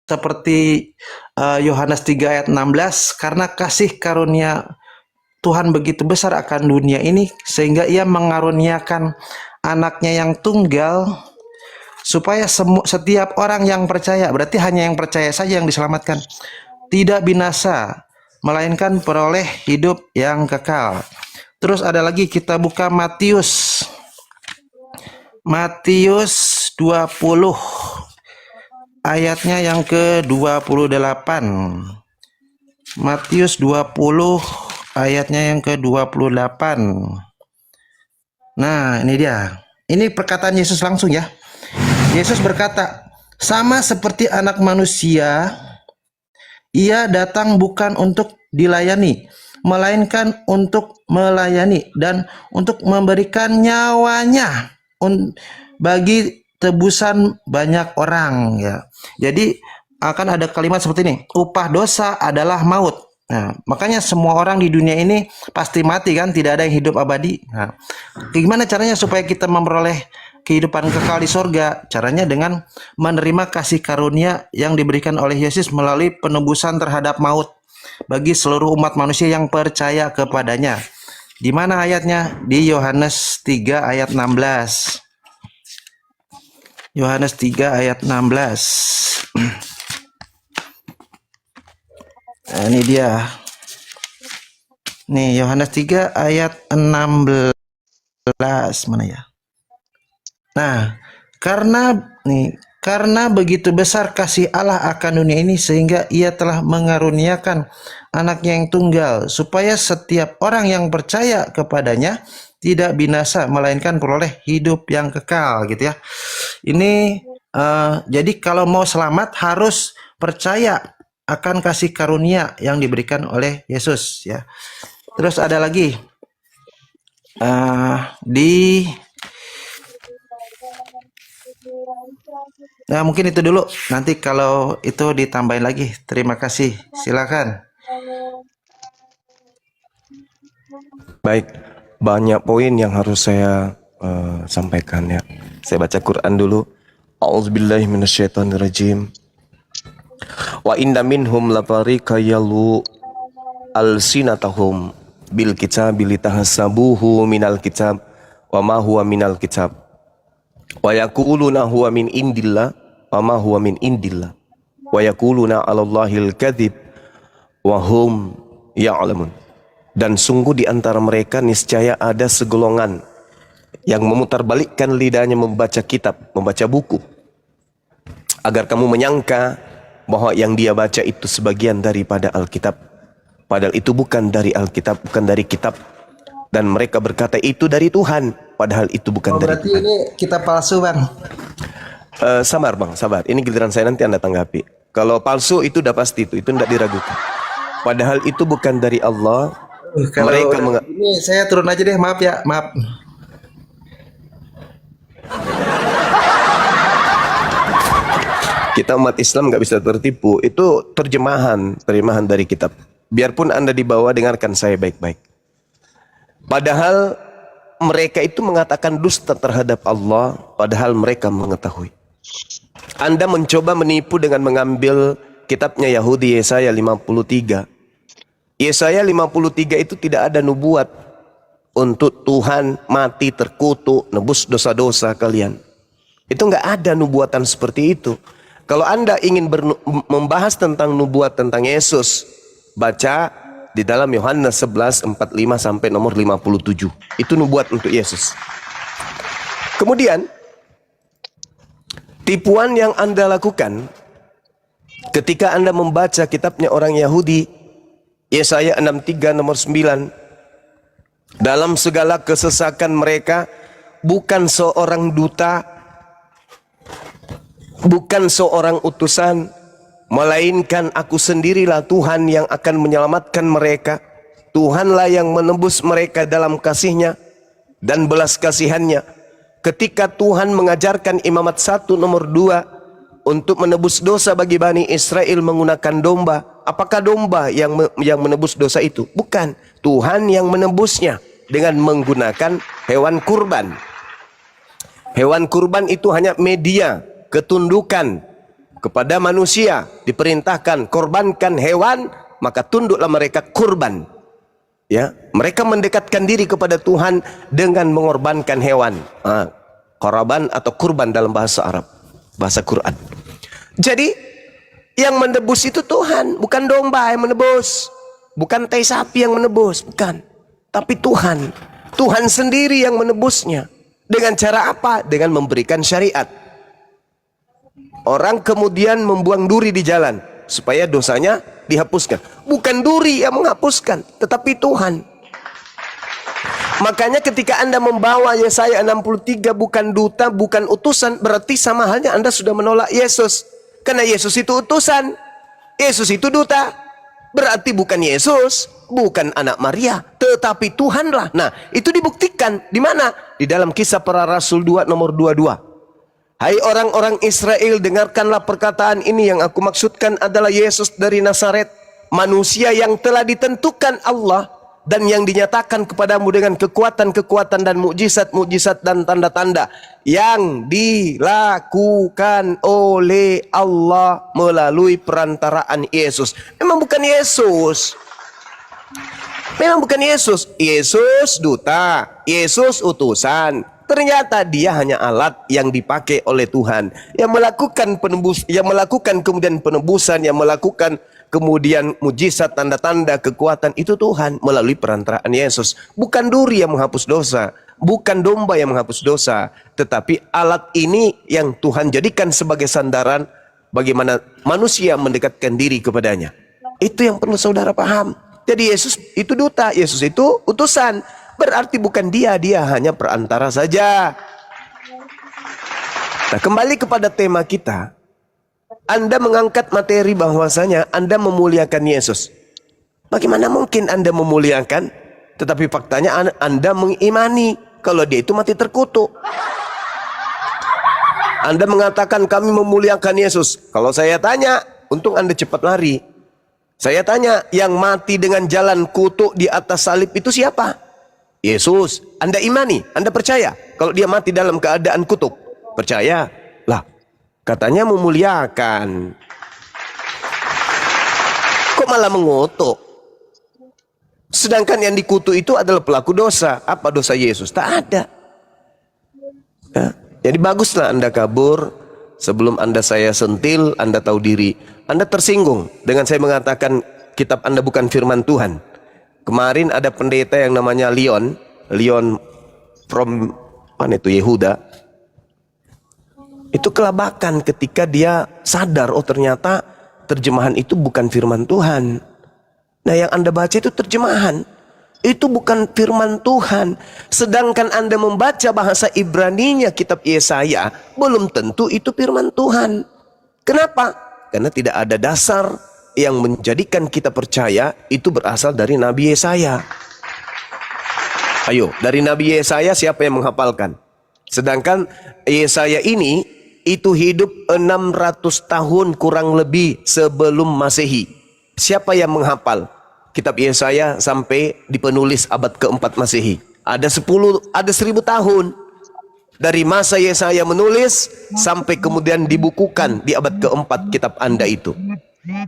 seperti Yohanes 3 ayat 16, karena kasih karunia Tuhan begitu besar akan dunia ini sehingga ia mengaruniakan anaknya yang tunggal supaya setiap orang yang percaya, berarti hanya yang percaya saja yang diselamatkan, tidak binasa melainkan peroleh hidup yang kekal. Terus ada lagi, kita buka Matius 20 ayatnya yang ke-28. Matius 20 ayatnya yang ke-28. Nah, ini dia. Ini perkataan Yesus langsung ya. Yesus berkata, sama seperti anak manusia, ia datang bukan untuk dilayani, melainkan untuk melayani dan untuk memberikan nyawanya bagi tebusan banyak orang ya. Jadi akan ada kalimat seperti ini, upah dosa adalah maut. Nah, makanya semua orang di dunia ini pasti mati kan, tidak ada yang hidup abadi. Nah, gimana caranya supaya kita memperoleh kehidupan kekal di sorga? Caranya dengan menerima kasih karunia yang diberikan oleh Yesus melalui penebusan terhadap maut bagi seluruh umat manusia yang percaya kepadanya. Di mana ayatnya? Di Yohanes 3 ayat 16. Yohanes 3 ayat 16. Nah, ini dia. Nih, Yohanes 3 ayat 16. Mana ya? Nah, karena begitu besar kasih Allah akan dunia ini sehingga ia telah mengaruniakan anaknya yang tunggal supaya setiap orang yang percaya kepadanya tidak binasa melainkan peroleh hidup yang kekal gitu ya. Ini jadi kalau mau selamat harus percaya akan kasih karunia yang diberikan oleh Yesus ya. Terus ada lagi nah, mungkin itu dulu. Nanti kalau itu ditambahin lagi. Terima kasih. Silakan. Baik, banyak poin yang harus saya sampaikan ya. Saya baca Quran dulu. A'udzubillahi minasyaitonirrajim. Wa inna minhum lafariqa yalu alsinatahum bil kitabi litahsabuhu minal kitab wa ma huwa minal kitab wa yaquluna huwa min indillah wa ma huwa min indillah wa yaquluna 'alallahil kadzib wa hum ya'lamun. Dan sungguh di antara mereka niscaya ada segolongan yang memutarbalikkan lidahnya membaca kitab, membaca buku, agar kamu menyangka bahwa yang dia baca itu sebagian daripada Alkitab, padahal itu bukan dari Alkitab, bukan dari kitab. Dan mereka berkata itu dari Tuhan, padahal itu bukan dari berarti Tuhan. ini kitab palsu, Bang. Sabar Bang, sabar. Ini giliran saya, nanti Anda tanggapi. Kalau palsu itu udah pasti, itu tidak diragukan. Padahal itu bukan dari Allah. Kalau Mereka ini saya turun aja deh, maaf ya, maaf. Kita umat Islam nggak bisa tertipu. Itu terjemahan dari kitab. Biarpun Anda dibawa, dengarkan saya baik-baik. Padahal mereka itu mengatakan dusta terhadap Allah, padahal mereka mengetahui. Anda mencoba menipu dengan mengambil kitabnya Yahudi Yesaya 53. Yesaya 53 itu tidak ada nubuat untuk Tuhan mati terkutuk, nebus dosa-dosa kalian. Itu nggak ada nubuatan seperti itu. Kalau Anda ingin membahas tentang nubuat tentang Yesus, baca di dalam Yohanes 11:45 sampai nomor 57. Itu nubuat untuk Yesus. Kemudian, tipuan yang Anda lakukan ketika Anda membaca kitabnya orang Yahudi, Yesaya 63 nomor 9, dalam segala kesesakan mereka, bukan seorang duta, bukan seorang utusan, melainkan aku sendirilah Tuhan yang akan menyelamatkan mereka. Tuhanlah yang menebus mereka dalam kasih-Nya dan belas kasihan-Nya. Ketika Tuhan mengajarkan Imamat 1 nomor 2 untuk menebus dosa bagi Bani Israel menggunakan domba, apakah domba yang menebus dosa itu? Bukan. Tuhan yang menebusnya dengan menggunakan hewan kurban. Hewan kurban itu hanya media ketundukan kepada manusia diperintahkan korbankan hewan, maka tunduklah mereka kurban. Ya, mereka mendekatkan diri kepada Tuhan dengan mengorbankan hewan. Korban atau kurban dalam bahasa Arab, bahasa Quran. Jadi yang menebus itu Tuhan, bukan domba yang menebus, bukan tai sapi yang menebus, bukan. Tapi Tuhan. Tuhan sendiri yang menebusnya. Dengan cara apa? Dengan memberikan syariat. Orang kemudian membuang duri di jalan supaya dosanya dihapuskan. Bukan duri yang menghapuskan, tetapi Tuhan. Makanya ketika Anda membawa Yesaya 63 bukan duta, bukan utusan, berarti sama halnya Anda sudah menolak Yesus. Karena Yesus itu utusan, Yesus itu duta. Berarti bukan Yesus, bukan anak Maria, tetapi Tuhanlah. Nah, itu dibuktikan di mana? Di dalam Kisah Para Rasul 2 nomor 22. Hai orang-orang Israel, dengarkanlah perkataan ini. Yang aku maksudkan adalah Yesus dari Nazaret, manusia yang telah ditentukan Allah dan yang dinyatakan kepadamu dengan kekuatan-kekuatan dan mukjizat-mukjizat dan tanda-tanda yang dilakukan oleh Allah melalui perantaraan Yesus. Memang bukan Yesus. Memang bukan Yesus. Yesus duta, Yesus utusan. Ternyata dia hanya alat yang dipakai oleh Tuhan, yang melakukan yang melakukan kemudian penebusan, yang melakukan kemudian mujizat, tanda-tanda, kekuatan itu Tuhan melalui perantaraan Yesus. Bukan duri yang menghapus dosa, bukan domba yang menghapus dosa, tetapi alat ini yang Tuhan jadikan sebagai sandaran bagaimana manusia mendekatkan diri kepadanya. Itu yang perlu saudara paham. Jadi Yesus itu duta, Yesus itu utusan. Berarti bukan dia hanya perantara saja. Nah, kembali kepada tema kita. Anda mengangkat materi bahwasanya Anda memuliakan Yesus. Bagaimana mungkin Anda memuliakan, tetapi faktanya Anda mengimani kalau dia itu mati terkutuk. Anda mengatakan kami memuliakan Yesus. Kalau saya tanya, untung Anda cepat lari. Saya tanya, yang mati dengan jalan kutuk di atas salib itu siapa? Yesus. Anda imani, Anda percaya kalau dia mati dalam keadaan kutuk? Percaya? Lah, katanya memuliakan. Kok malah mengutuk? Sedangkan yang dikutuk itu adalah pelaku dosa. Apa dosa Yesus? Tak ada. Ya, jadi baguslah Anda kabur. Sebelum Anda saya sentil, Anda tahu diri. Anda tersinggung dengan saya mengatakan kitab Anda bukan firman Tuhan. Kemarin ada pendeta yang namanya Leon from mana itu Yehuda. Itu kelabakan ketika dia sadar, oh ternyata terjemahan itu bukan firman Tuhan. Nah, yang Anda baca itu terjemahan. Itu bukan firman Tuhan. Sedangkan Anda membaca bahasa Ibraninya kitab Yesaya, belum tentu itu firman Tuhan. Kenapa? Karena tidak ada dasar yang menjadikan kita percaya itu berasal dari Nabi Yesaya. Ayo, dari Nabi Yesaya siapa yang menghafalkan? Sedangkan Yesaya ini itu hidup 600 tahun kurang lebih sebelum Masehi. Siapa yang menghafal kitab Yesaya sampai dipenulis abad keempat Masehi? Ada 1000 tahun dari masa Yesaya menulis sampai kemudian dibukukan di abad keempat kitab Anda itu.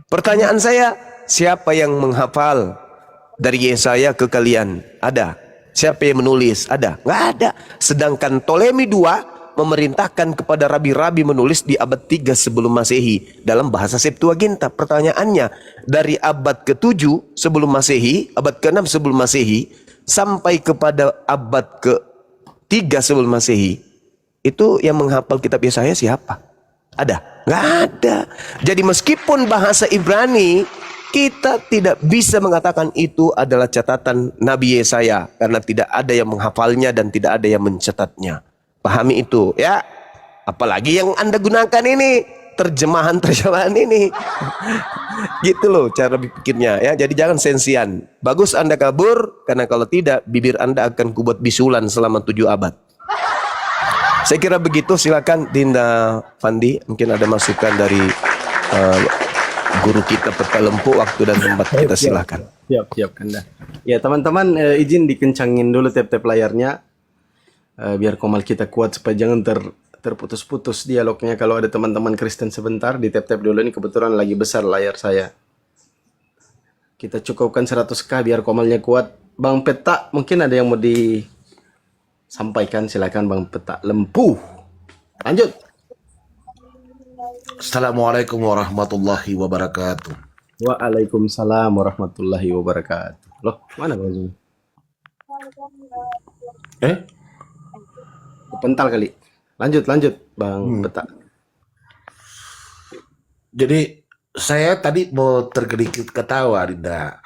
Pertanyaan saya, siapa yang menghafal dari Yesaya ke kalian? Ada. Siapa yang menulis? Ada. Nggak ada. Sedangkan Ptolemy II memerintahkan kepada rabi-rabi menulis di abad 3 sebelum Masehi dalam bahasa Septuaginta. Pertanyaannya, dari abad ke-7 sebelum Masehi, abad ke-6 sebelum Masehi, sampai kepada abad ke-3 sebelum Masehi, itu yang menghafal kitab Yesaya siapa? Ada? Nggak ada. Jadi meskipun bahasa Ibrani, kita tidak bisa mengatakan itu adalah catatan Nabi Yesaya, karena tidak ada yang menghafalnya dan tidak ada yang mencatatnya. Pahami itu ya. Apalagi yang Anda gunakan ini, terjemahan ini. Gitu loh cara berpikirnya ya. Jadi jangan sensian. Bagus Anda kabur, karena kalau tidak bibir Anda akan kubuat bisulan selama 7 abad. Saya kira begitu. Silakan Dinda Fandi, mungkin ada masukan dari guru kita Peta Lempu. Waktu dan tempat kita silakan. Siap Kanda. Ya teman-teman, izin dikencangin dulu tap-tap layarnya biar komal kita kuat supaya jangan terputus-putus dialognya. Kalau ada teman-teman Kristen sebentar, di tap-tap dulu. Ini kebetulan lagi besar layar saya. Kita cukupkan 100k biar komalnya kuat. Bang Peta, mungkin ada yang mau disampaikan. Silakan Bang Peta. Lempuh. Lanjut. Assalamualaikum warahmatullahi wabarakatuh. Waalaikumsalam warahmatullahi wabarakatuh. Loh, mana Bang Zul? Pental kali. Lanjut Bang Peta. Jadi saya tadi mau tergelincir ketawa, Dinda.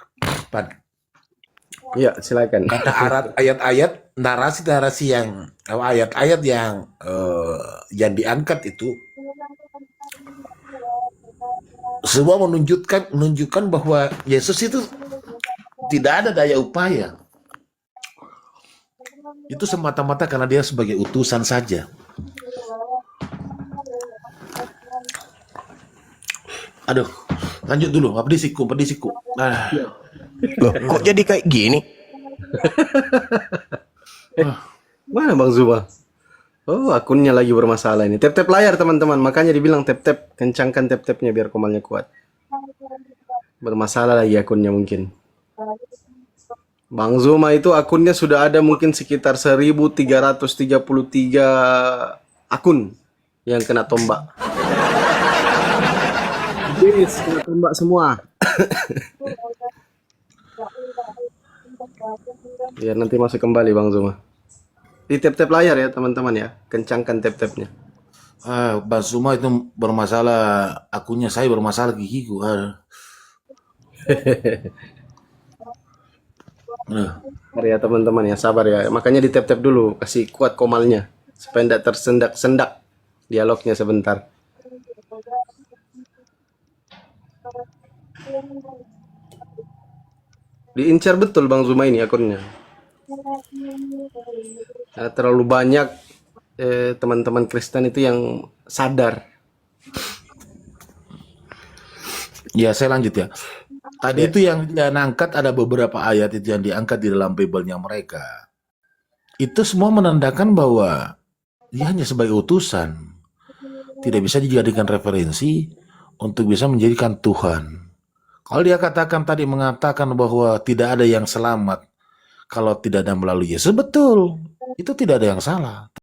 Iya, silakan. Kata ayat-ayat narasi-narasi yang ayat-ayat yang diangkat itu semua menunjukkan bahwa Yesus itu tidak ada daya upaya. Itu semata-mata karena dia sebagai utusan saja. Aduh, lanjut dulu. Pedisiku. Loh, kok jadi kayak gini? Mana Bang Zuba? Oh, akunnya lagi bermasalah ini. Tap-tap layar teman-teman. Makanya dibilang tap-tap. Kencangkan tap-tapnya biar komalnya kuat. Bermasalah lagi akunnya mungkin. Bang Zuma itu akunnya sudah ada mungkin sekitar 1333 akun yang kena tombak. Yes, kena tombak semua. Biar nanti masuk kembali Bang Zuma. Di tap-tap layar ya teman-teman ya. Kencangkan tap-tapnya. Bang Suma itu bermasalah, akunnya saya bermasalah gigiku. Sabar ya teman-teman ya, sabar ya. Makanya di tap-tap dulu, kasih kuat komalnya. Supaya tidak tersendak-sendak dialognya sebentar. Diincar betul Bang Zuma ini akunnya. Karena terlalu banyak teman-teman Kristen itu yang sadar. Ya, saya lanjut ya. Tadi itu yang dia angkat, ada beberapa ayat itu yang diangkat di dalam Bible-nya mereka. Itu semua menandakan bahwa dia hanya sebagai utusan. Tidak bisa dijadikan referensi untuk bisa menjadikan Tuhan. Kalau dia mengatakan bahwa tidak ada yang selamat kalau tidak ada melalui Yesus, betul. Itu tidak ada yang salah.